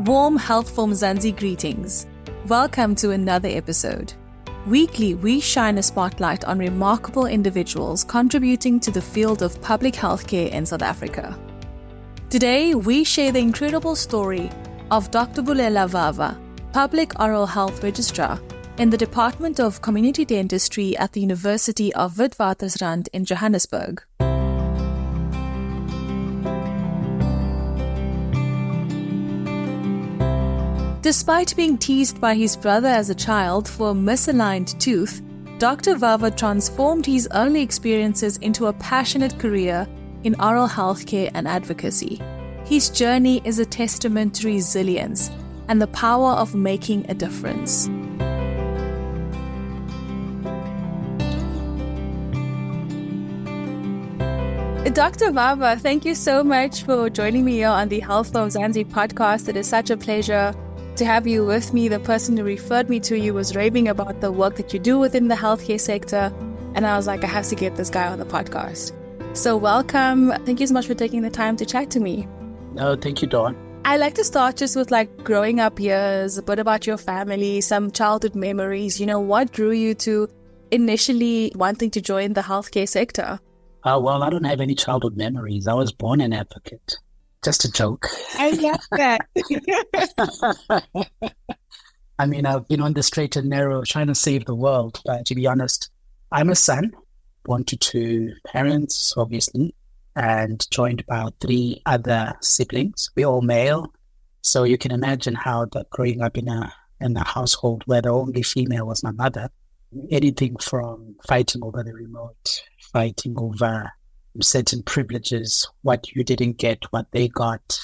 Warm Health from Zanzi greetings. Welcome to another episode. Weekly, we shine a spotlight on remarkable individuals contributing to the field of public healthcare in South Africa. Today, we share the incredible story of Dr. Bulela Vava, Public Oral Health Registrar in the Department of Community Dentistry at the University of Witwatersrand in Johannesburg. Despite being teased by his brother as a child for a misaligned tooth, Dr. Vava transformed his early experiences into a passionate career in oral healthcare and advocacy. His journey is a testament to resilience and the power of making a difference. Dr. Vava, thank you so much for joining me here on the Health of Zanzi podcast. It is such a pleasure to have you with me. The person who referred me to you was raving about the work that you do within the healthcare sector. And I was like, I have to get this guy on the podcast. So welcome. Thank you so much for taking the time to chat to me. No, thank you, Dawn. I like to start just with growing up years, a bit about your family, some childhood memories. What drew you to initially wanting to join the healthcare sector? Well, I don't have any childhood memories. I was born an advocate. Just a joke. I love that. I mean, I've been on the straight and narrow trying to save the world. But to be honest, I'm a son, born to two parents, obviously, and joined by 3 other siblings. We're all male. So you can imagine how that growing up in a household where the only female was my mother, anything from fighting over the remote, fighting over certain privileges, what you didn't get, what they got,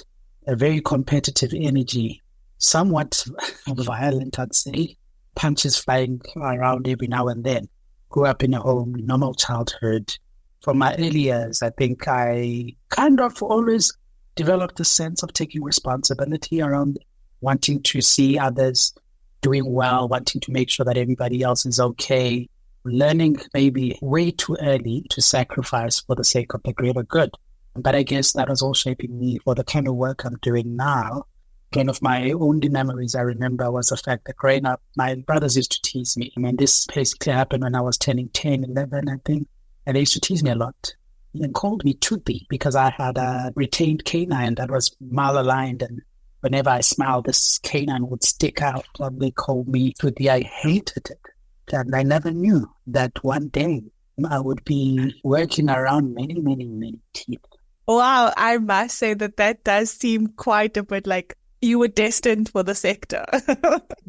a very competitive energy, somewhat violent, I'd say, punches flying around every now and then. Grew up in a home, normal childhood. From my early years, I think I kind of always developed a sense of taking responsibility around wanting to see others doing well, wanting to make sure that everybody else is okay, learning maybe way too early to sacrifice for the sake of the greater good. But I guess that was all shaping me for the kind of work I'm doing now. One of my only memories I remember was the fact that growing up, my brothers used to tease me. I mean, this basically happened when I was turning 10, 11, I think. And they used to tease me a lot and called me Toothy because I had a retained canine that was malaligned. And whenever I smiled, this canine would stick out. And they called me Toothy. I hated it. And I never knew that one day I would be working around many, many, many teeth. Wow, I must say that does seem quite a bit like you were destined for the sector.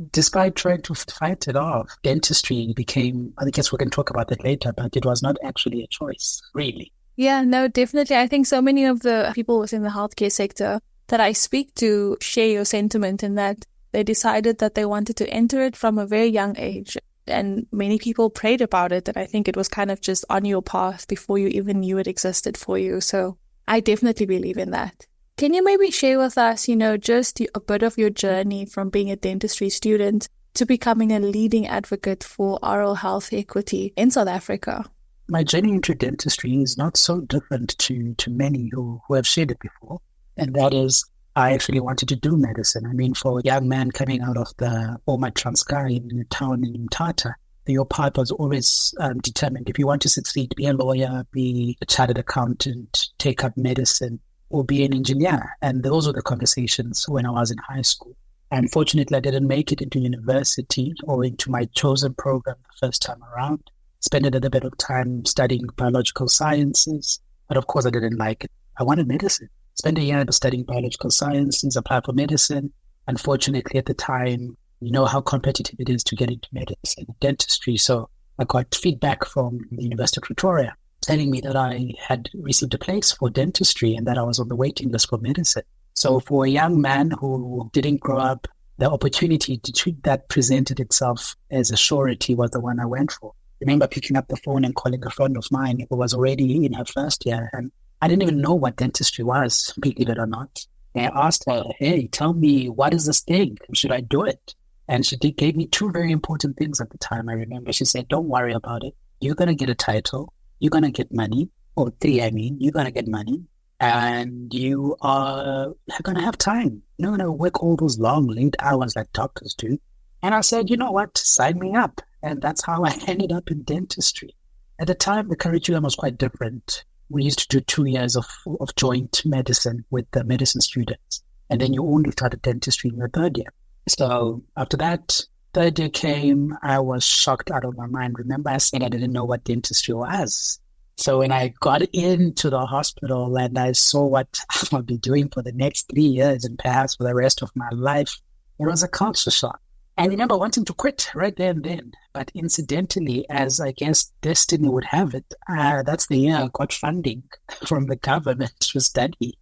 Despite trying to fight it off, dentistry became, I guess we can talk about that later, but it was not actually a choice, really. Yeah, no, definitely. I think so many of the people within the healthcare sector that I speak to share your sentiment in that they decided that they wanted to enter it from a very young age. And many people prayed about it. And I think it was kind of just on your path before you even knew it existed for you. So I definitely believe in that. Can you maybe share with us, just a bit of your journey from being a dentistry student to becoming a leading advocate for oral health equity in South Africa? My journey into dentistry is not so different to many who have shared it before. And that is, I actually wanted to do medicine. I mean, for a young man coming out of the former Transkei in a town in Mthatha, your path was always determined. If you want to succeed, be a lawyer, be a chartered accountant, take up medicine, or be an engineer. And those were the conversations when I was in high school. Unfortunately, I didn't make it into university or into my chosen program the first time around. Spent a little bit of time studying biological sciences, but of course I didn't like it. I wanted medicine. Spent a year studying biological sciences, applied for medicine. Unfortunately, at the time, you know how competitive it is to get into medicine and dentistry. So I got feedback from the University of Pretoria telling me that I had received a place for dentistry and that I was on the waiting list for medicine. So for a young man who didn't grow up, the opportunity to treat that presented itself as a surety was the one I went for. I remember picking up the phone and calling a friend of mine who was already in her first year, and I didn't even know what dentistry was, believe it or not. And I asked her, hey, tell me, what is this thing? Should I do it? And she gave me 2 very important things at the time, I remember. She said, don't worry about it. You're going to get a title. You're going to get money. Or 3, you're going to get money. and you are going to have time. You're not going to work all those long, late hours like doctors do. And I said, you know what, sign me up. And that's how I ended up in dentistry. At the time, the curriculum was quite different. We used to do 2 years of joint medicine with the medicine students. And then you only started dentistry in your third year. So after that, third year came, I was shocked out of my mind. Remember, I said I didn't know what dentistry was. So when I got into the hospital and I saw what I'll be doing for the next 3 years and perhaps for the rest of my life, it was a culture shock. I remember wanting to quit right there and then. But incidentally, as I guess destiny would have it, that's the year I got funding from the government to study.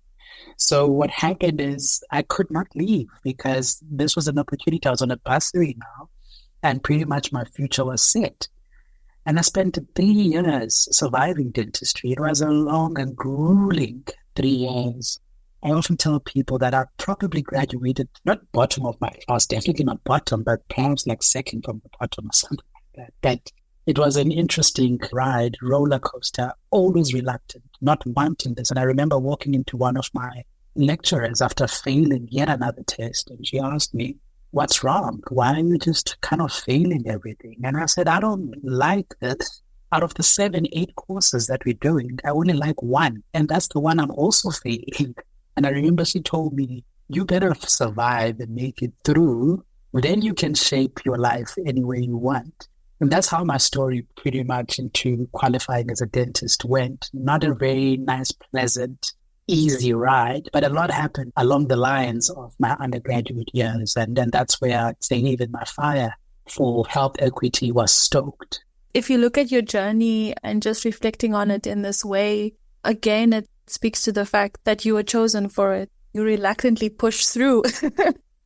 So what happened is I could not leave because this was an opportunity. I was on a bursary now, and pretty much my future was set. And I spent 3 years surviving dentistry. It was a long and grueling 3 years. I often tell people that I probably graduated, not bottom of my class, definitely not bottom, but perhaps like second from the bottom or something like that. But it was an interesting ride, roller coaster, always reluctant, not wanting this. And I remember walking into one of my lecturers after failing yet another test, and she asked me, what's wrong? Why are you just kind of failing everything? And I said, I don't like this. Out of the 7, 8 courses that we're doing, I only like one. And that's the one I'm also failing. And I remember she told me, you better survive and make it through. Then you can shape your life any way you want. And that's how my story pretty much into qualifying as a dentist went. Not a very nice, pleasant, easy ride, but a lot happened along the lines of my undergraduate years. And then that's where I'd say even my fire for health equity was stoked. If you look at your journey and just reflecting on it in this way, again, it speaks to the fact that you were chosen for it. You reluctantly pushed through.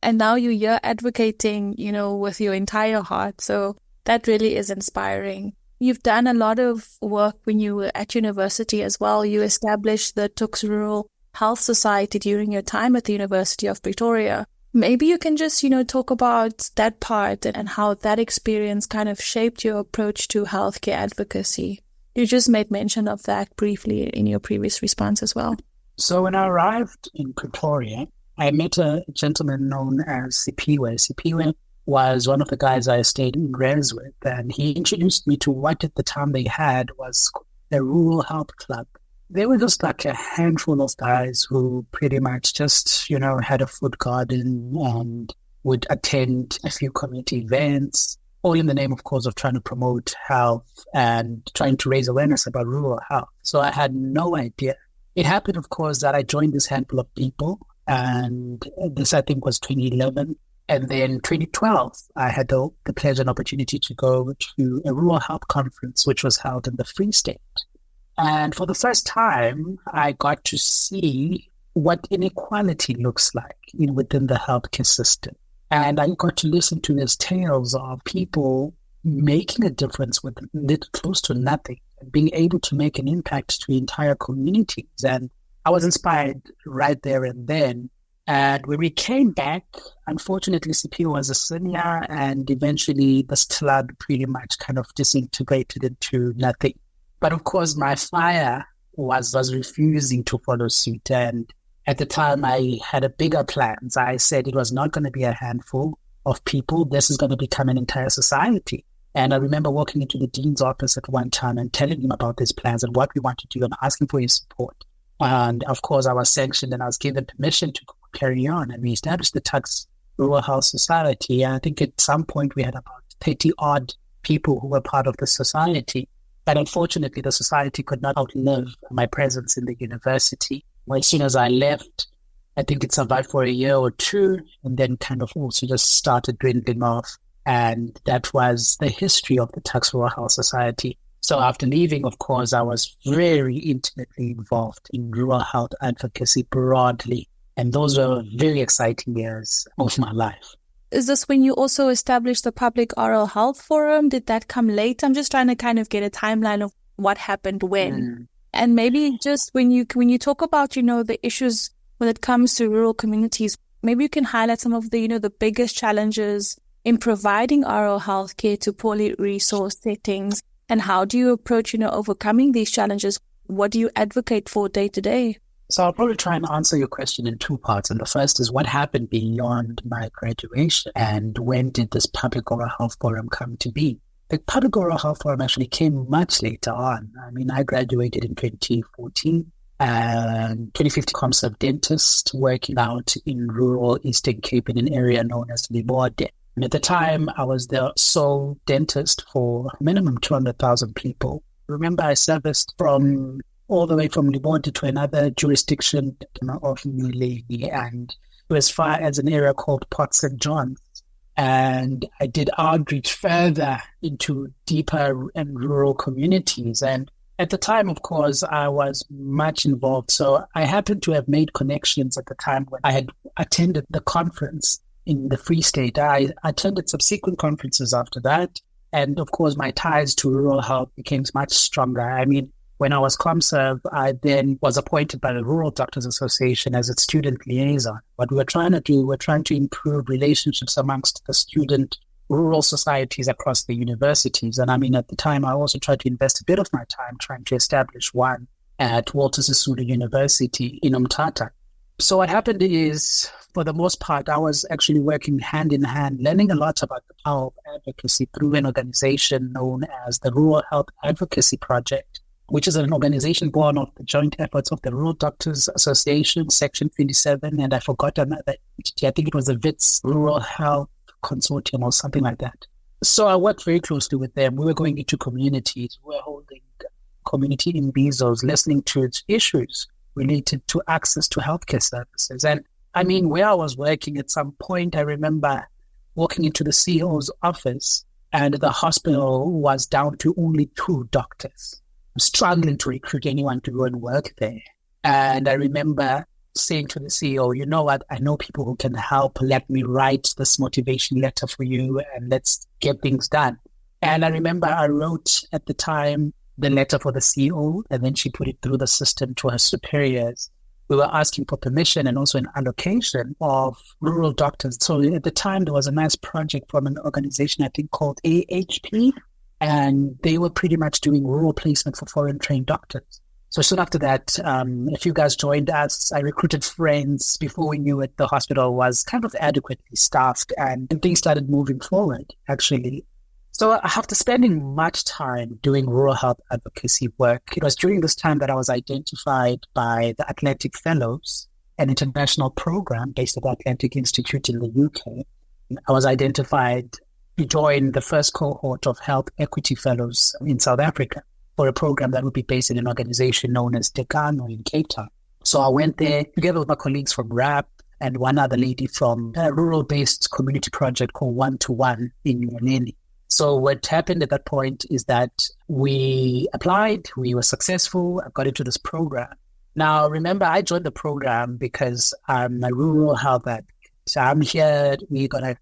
And now you're here advocating, with your entire heart. So that really is inspiring. You've done a lot of work when you were at university as well. You established the Tuks Rural Health Society during your time at the University of Pretoria. Maybe you can just, talk about that part and how that experience kind of shaped your approach to healthcare advocacy. You just made mention of that briefly in your previous response as well. So when I arrived in Pretoria, I met a gentleman known as Sipiwe. Sipiwe was one of the guys I stayed in Res with, and he introduced me to what at the time they had was a rural health club. They were just like a handful of guys who pretty much just, had a food garden and would attend a few community events, all in the name, of course, of trying to promote health and trying to raise awareness about rural health. So I had no idea. It happened, of course, that I joined this handful of people, and this, I think, was 2011. And then 2012, I had the pleasure and opportunity to go to a rural health conference, which was held in the Free State. And for the first time, I got to see what inequality looks like within the healthcare system. And I got to listen to these tales of people making a difference with close to nothing, and being able to make an impact to entire communities. And I was inspired right there and then. And when we came back, unfortunately, CP was a senior, and eventually this club pretty much kind of disintegrated into nothing. But of course, my fire was refusing to follow suit. And at the time, I had a bigger plans. I said it was not going to be a handful of people. This is going to become an entire society. And I remember walking into the dean's office at one time and telling him about these plans and what we want to do and asking for his support. And of course, I was sanctioned and I was given permission to carry on. And we established the Tuks Rural Health Society. And I think at some point we had about 30 odd people who were part of the society. But unfortunately, the society could not outlive my presence in the university. Well, as soon as I left, I think it survived for a year or two and then kind of also just started dwindling off. And that was the history of the Tuks Rural Health Society. So after leaving, of course, I was very intimately involved in rural health advocacy broadly. And those were very exciting years of my life. Is this when you also established the Public Oral Health Forum? Did that come late? I'm just trying to kind of get a timeline of what happened when. And maybe just when you talk about, the issues when it comes to rural communities, maybe you can highlight some of the, the biggest challenges in providing oral health care to poorly resourced settings. And how do you approach, overcoming these challenges? What do you advocate for day to day? So I'll probably try and answer your question in two parts. And the first is what happened beyond my graduation and when did this Public Oral Health Forum come to be? The Public Oral Health Forum actually came much later on. I mean, I graduated in 2014 and 2050 concept dentist working out in rural Eastern Cape in an area known as Libode. And at the time, I was the sole dentist for minimum 200,000 people. Remember, I serviced from all the way from Libode to another jurisdiction of Milady and as far as an area called Port St. John. And I did outreach further into deeper and rural communities. And at the time, of course, I was much involved. So I happened to have made connections at the time when I had attended the conference in the Free State. I attended subsequent conferences after that. And of course, my ties to rural health became much stronger. I mean, when I was ComServe, I then was appointed by the Rural Doctors Association as its student liaison. What we were trying to do, we're trying to improve relationships amongst the student rural societies across the universities. And I mean, at the time, I also tried to invest a bit of my time trying to establish one at Walter Sisulu University in Umtata. So what happened is, for the most part, I was actually working hand in hand, learning a lot about the power of advocacy through an organization known as the Rural Health Advocacy Project, which is an organization born of the joint efforts of the Rural Doctors Association, Section 27, and I forgot another entity. I think it was the WITS Rural Health Consortium or something like that. So I worked very closely with them. We were going into communities. We were holding community imbizos, listening to its issues related to access to healthcare services. And I mean, where I was working at some point, I remember walking into the CEO's office and the hospital was down to only 2 doctors. Struggling to recruit anyone to go and work there. And I remember saying to the CEO, you know what, I know people who can help. Let me write this motivation letter for you and let's get things done. And I remember I wrote at the time the letter for the CEO and then she put it through the system to her superiors. We were asking for permission and also an allocation of rural doctors. So at the time, there was a nice project from an organization, I think called AHP. And they were pretty much doing rural placement for foreign trained doctors. So soon after that, a few guys joined us. I recruited friends. Before we knew it, the hospital was kind of adequately staffed and things started moving forward, actually. So after spending much time doing rural health advocacy work, it was during this time that I was identified by the Atlantic Fellows, an international program based at the Atlantic Institute in the UK. I was identified to join the first cohort of Health Equity Fellows in South Africa for a program that would be based in an organization known as Decano in Cape Town. So I went there together with my colleagues from RAP and one other lady from a rural-based community project called One to One in Yoneni. So what happened at that point is that we applied, we were successful, I got into this program. Now, remember, I joined the program because I'm a rural health advocate. So I'm here, we're going to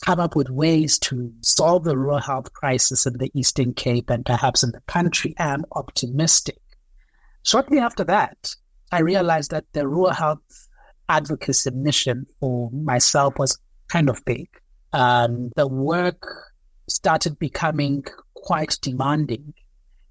come up with ways to solve the rural health crisis in the Eastern Cape and perhaps in the country. I'm optimistic. Shortly after that, I realized that the rural health advocacy mission for myself was kind of big. The work started becoming quite demanding.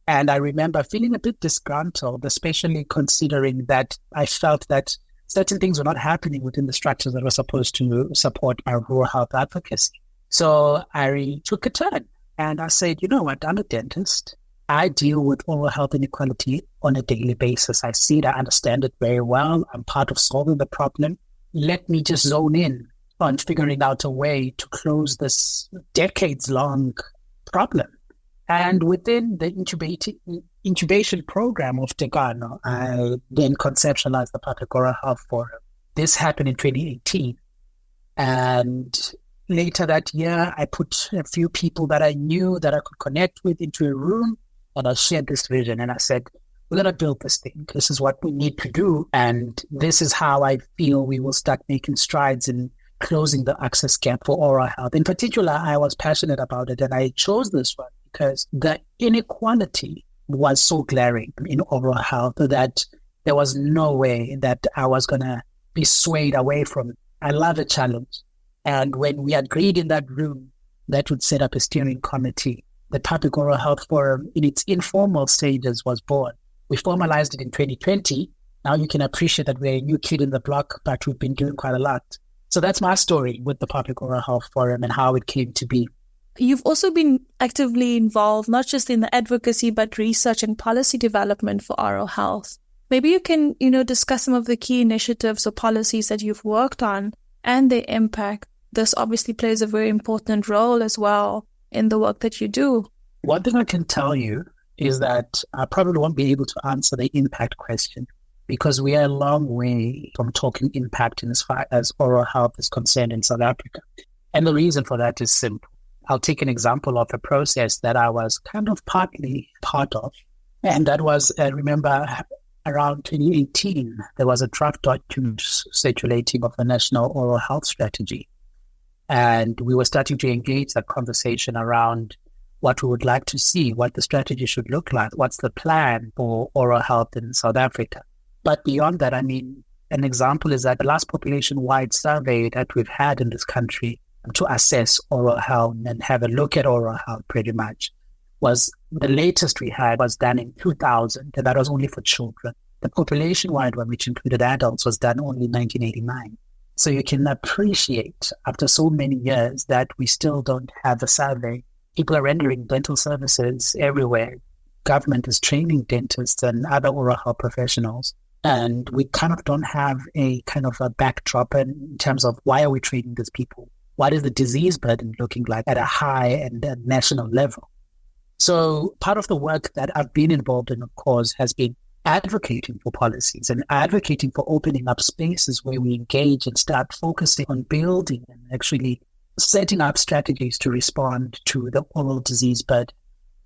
And I remember feeling a bit disgruntled, especially considering that I felt that certain things were not happening within the structures that were supposed to support my rural health advocacy. So I took a turn and I said, you know what, I'm a dentist. I deal with oral health inequality on a daily basis. I see it, I understand it very well. I'm part of solving the problem. Let me just zone in on figuring out a way to close this decades-long problem. And within the incubation program of Decano, I then conceptualized the Public Oral Health Forum. This happened in 2018. And later that year, I put a few people that I knew that I could connect with into a room, and I shared this vision. And I said, we're going to build this thing. This is what we need to do. And this is how I feel we will start making strides in closing the access gap for oral health. In particular, I was passionate about it, and I chose this one because the inequality was so glaring in oral health that there was no way that I was going to be swayed away from it. I love a challenge. And when we agreed in that room that would set up a steering committee, the Public Oral Health Forum in its informal stages was born. We formalized it in 2020, Now you can appreciate that we're a new kid in the block, but we've been doing quite a lot. So that's my story with the Public Oral Health Forum and how it came to be. You've also been actively involved, not just in the advocacy, but research and policy development for oral health. Maybe you can, discuss some of the key initiatives or policies that you've worked on and their impact. This obviously plays a very important role as well in the work that you do. One thing I can tell you is that I probably won't be able to answer the impact question because we are a long way from talking impact in as far as oral health is concerned in South Africa. And the reason for that is simple. I'll take an example of a process that I was kind of partly part of. And that was, I remember around 2018, there was a draft document circulating of the National Oral Health Strategy. And we were starting to engage that conversation around what we would like to see, what the strategy should look like, what's the plan for oral health in South Africa. But beyond that, an example is that the last population-wide survey that we've had in this country to assess oral health and have a look at oral health pretty much was the latest we had was done in 2000, and that was only for children. The population-wide one, which included adults, was done only in 1989. So you can appreciate after so many years that we still don't have a survey. People are rendering dental services everywhere. Government is training dentists and other oral health professionals. And we kind of don't have a kind of a backdrop in terms of why are we training these people? What is the disease burden looking like at a high and a national level? So part of the work that I've been involved in, of course, has been advocating for policies and advocating for opening up spaces where we engage and start focusing on building and actually setting up strategies to respond to the oral disease burden.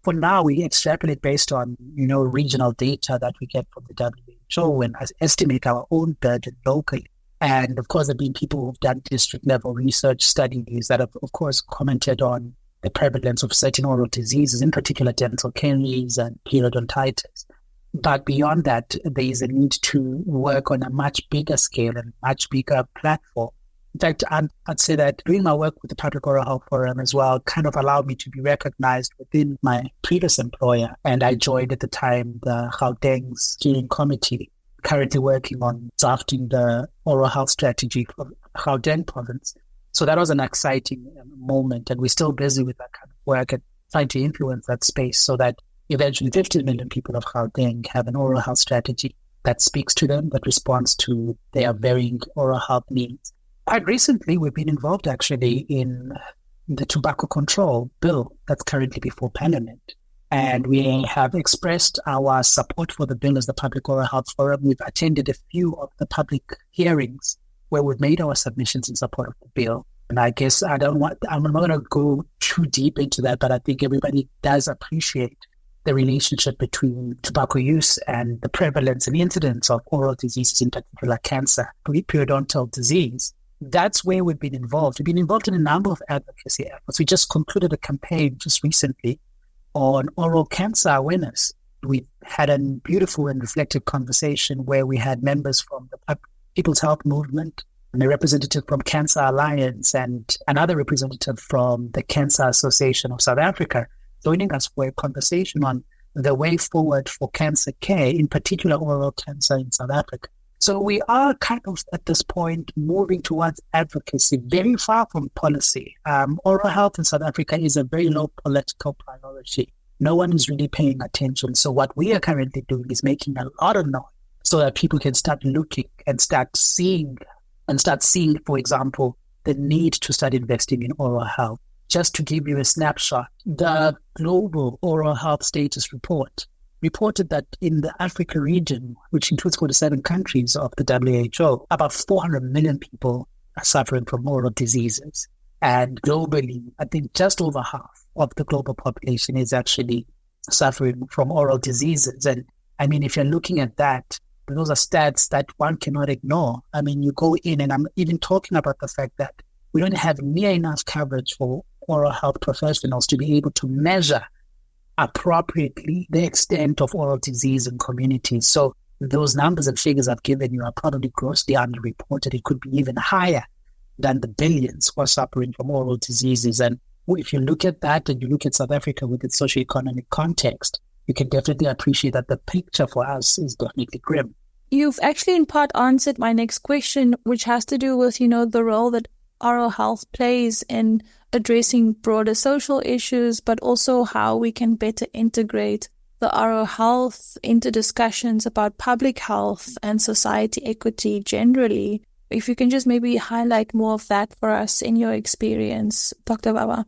For now, we extrapolate based on, regional data that we get from the WHO and estimate our own burden locally. And of course, there have been people who've done district level research studies that have, of course, commented on the prevalence of certain oral diseases, in particular dental caries and periodontitis. But beyond that, there is a need to work on a much bigger scale and much bigger platform. In fact, I'd say that doing my work with the Public Oral Health Forum as well kind of allowed me to be recognized within my previous employer. And I joined at the time the Gauteng Steering Committee, currently working on drafting the oral health strategy for Gauteng province. So that was an exciting moment. And we're still busy with that kind of work and trying to influence that space so that eventually 15 million people of Gauteng have an oral health strategy that speaks to them, that responds to their varying oral health needs. Quite recently, we've been involved actually in the tobacco control bill that's currently before Parliament. And we have expressed our support for the bill as the Public Oral Health Forum. We've attended a few of the public hearings where we've made our submissions in support of the bill. And I guess I'm not going to go too deep into that, but I think everybody does appreciate the relationship between tobacco use and the prevalence and incidence of oral diseases, in particular cancer, periodontal disease. That's where we've been involved. We've been involved in a number of advocacy efforts. We just concluded a campaign just recently on oral cancer awareness. We had a beautiful and reflective conversation where we had members from the People's Health Movement, and a representative from Cancer Alliance, and another representative from the Cancer Association of South Africa, joining us for a conversation on the way forward for cancer care, in particular oral cancer in South Africa. So we are kind of at this point moving towards advocacy, very far from policy. Oral health in South Africa is a very low political priority. No one is really paying attention. So what we are currently doing is making a lot of noise so that people can start looking and start seeing, for example, the need to start investing in oral health. Just to give you a snapshot, the Global Oral Health Status Report reported that in the Africa region, which includes 47 countries of the WHO, about 400 million people are suffering from oral diseases. And globally, I think just over half of the global population is actually suffering from oral diseases. And I mean, if you're looking at that, those are stats that one cannot ignore. I mean, you go in, and I'm even talking about the fact that we don't have near enough coverage for oral health professionals to be able to measure appropriately the extent of oral disease in communities. So those numbers and figures I've given you are probably grossly underreported. It could be even higher than the billions who are suffering from oral diseases. And if you look at that and you look at South Africa with its socioeconomic context, you can definitely appreciate that the picture for us is definitely grim. You've actually in part answered my next question, which has to do with, the role that oral health plays in addressing broader social issues, but also how we can better integrate the oral health into discussions about public health and society equity generally. If you can just maybe highlight more of that for us in your experience, Dr. Vava.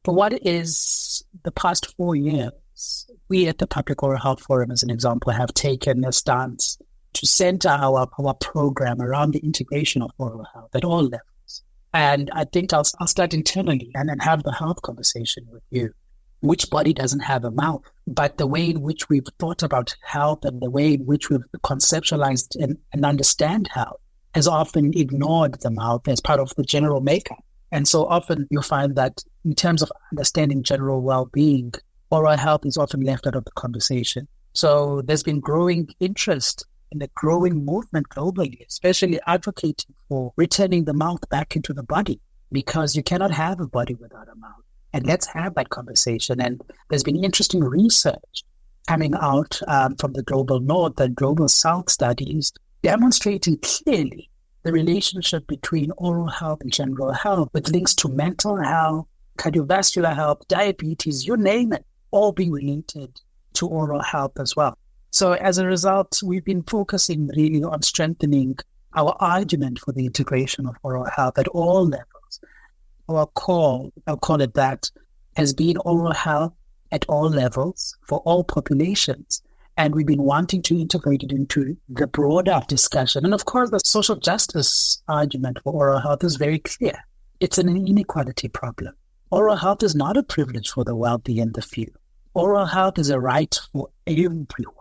For what is the past 4 years, we at the Public Oral Health Forum, as an example, have taken a stance to center our program around the integration of oral health at all levels. And I think I'll start internally and then have the health conversation with you. Which body doesn't have a mouth? But the way in which we've thought about health and the way in which we've conceptualized and understand health has often ignored the mouth as part of the general makeup. And so often you'll find that in terms of understanding general well-being, oral health is often left out of the conversation. So there's been growing interest in a growing movement globally, especially advocating for returning the mouth back into the body, because you cannot have a body without a mouth. And let's have that conversation. And there's been interesting research coming out from the global north and global south studies demonstrating clearly the relationship between oral health and general health, with links to mental health, cardiovascular health, diabetes, you name it, all being related to oral health as well. So as a result, we've been focusing really on strengthening our argument for the integration of oral health at all levels. Our call, I'll call it that, has been oral health at all levels for all populations. And we've been wanting to integrate it into the broader discussion. And of course, the social justice argument for oral health is very clear. It's an inequality problem. Oral health is not a privilege for the wealthy and the few. Oral health is a right for everyone.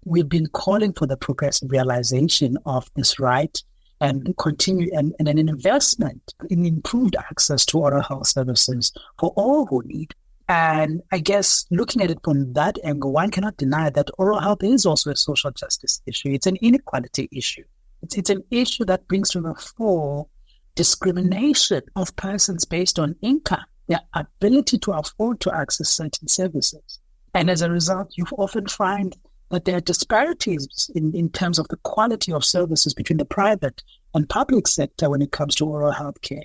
We've been calling for the progressive realization of this right and continue and an investment in improved access to oral health services for all who need. And I guess looking at it from that angle, one cannot deny that oral health is also a social justice issue. It's an inequality issue. It's an issue that brings to the fore discrimination of persons based on income, their ability to afford to access certain services. And as a result, you often find that there are disparities in terms of the quality of services between the private and public sector when it comes to oral health care.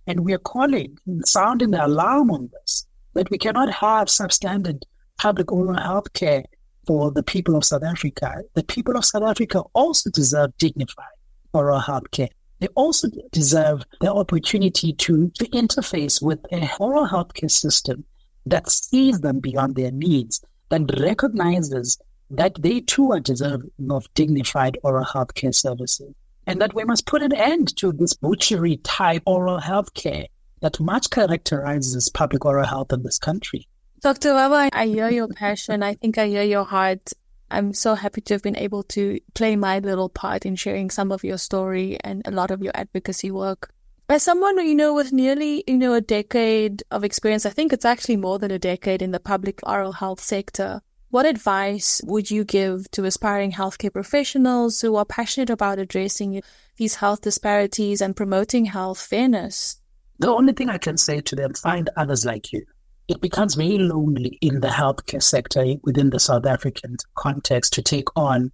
And we are calling and sounding the alarm on this, that we cannot have substandard public oral health care for the people of South Africa. The people of South Africa also deserve dignified oral health care. They also deserve the opportunity to interface with an oral health care system that sees them beyond their needs, that recognizes that they too are deserving of dignified oral health care services, and that we must put an end to this butchery type oral health care that much characterizes public oral health in this country. Dr. Vava, I hear your passion. I think I hear your heart. I'm so happy to have been able to play my little part in sharing some of your story and a lot of your advocacy work. As someone, with nearly, a decade of experience, I think it's actually more than a decade in the public oral health sector, what advice would you give to aspiring healthcare professionals who are passionate about addressing these health disparities and promoting health fairness? The only thing I can say to them, find others like you. It becomes very lonely in the healthcare sector within the South African context to take on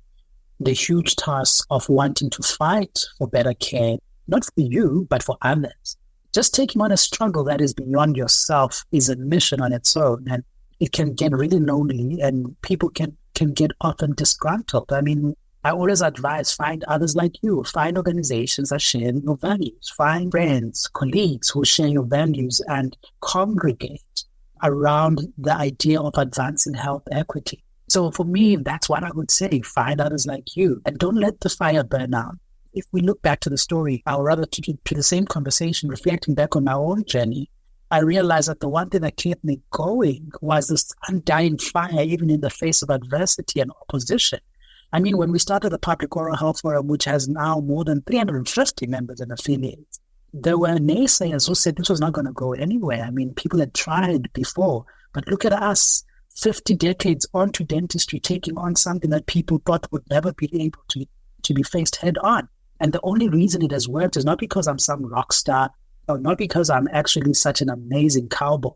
the huge task of wanting to fight for better care, not for you, but for others. Just taking on a struggle that is beyond yourself is a mission on its own, and it can get really lonely, and people can get often disgruntled. I mean, I always advise, find others like you, find organizations that share your values, find friends, colleagues who share your values, and congregate around the idea of advancing health equity. So for me, that's what I would say, find others like you, and don't let the fire burn out. If we look back to the story, or rather to the same conversation, reflecting back on my own journey, I realized that the one thing that kept me going was this undying fire, even in the face of adversity and opposition. I mean, when we started the Public Oral Health Forum, which has now more than 350 members and affiliates, there were naysayers who said this was not going to go anywhere. I mean, people had tried before, but look at us, 50 decades onto dentistry, taking on something that people thought would never be able to be faced head on. And the only reason it has worked is not because I'm some rock star, or not because I'm actually such an amazing cowboy,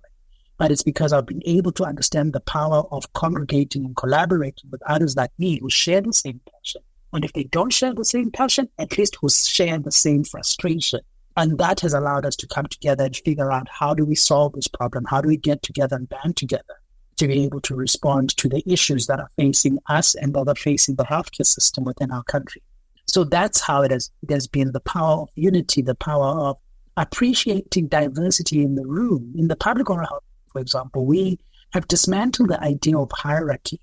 but it's because I've been able to understand the power of congregating and collaborating with others like me who share the same passion And if they don't share the same passion, at least who share the same frustration. And that has allowed us to come together and figure out, how do we solve this problem? How do we get together and band together to be able to respond to the issues that are facing us and that are facing the healthcare system within our country? So that's how it has been, the power of unity, the power of appreciating diversity in the room. In the public oral health, for example, we have dismantled the idea of hierarchy.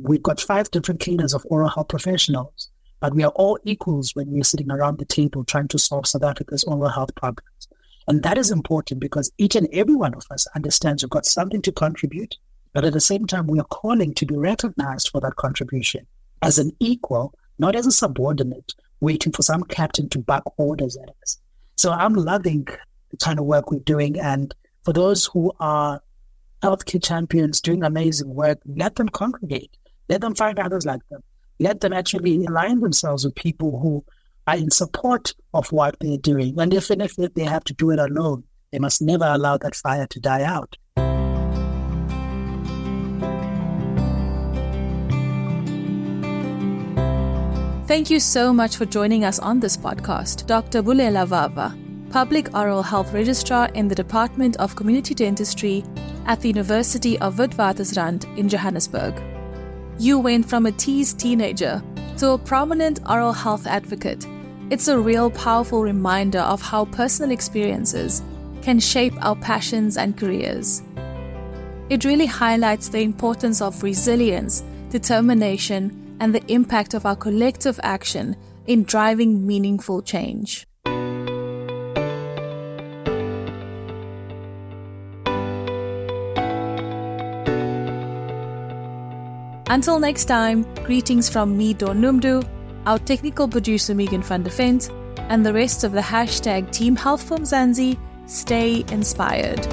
We've got 5 different cadres of oral health professionals, but we are all equals when we're sitting around the table trying to solve South Africa's oral health problems. And that is important because each and every one of us understands we've got something to contribute, but at the same time, we are calling to be recognized for that contribution as an equal, not as a subordinate, waiting for some captain to back orders at us. So I'm loving the kind of work we're doing. And for those who are healthcare champions doing amazing work, let them congregate. Let them find others like them. Let them actually align themselves with people who are in support of what they're doing. And if they have to do it alone, they must never allow that fire to die out. Thank you so much for joining us on this podcast, Dr. Bulela Vava, Public Oral Health Registrar in the Department of Community Dentistry at the University of Witwatersrand in Johannesburg. You went from a teased teenager to a prominent oral health advocate. It's a real powerful reminder of how personal experiences can shape our passions and careers. It really highlights the importance of resilience, determination, and the impact of our collective action in driving meaningful change. Until next time, greetings from me, Don Numdu, our technical producer Megan van der Vent, and the rest of the #Team Health for Mzansi. Stay inspired.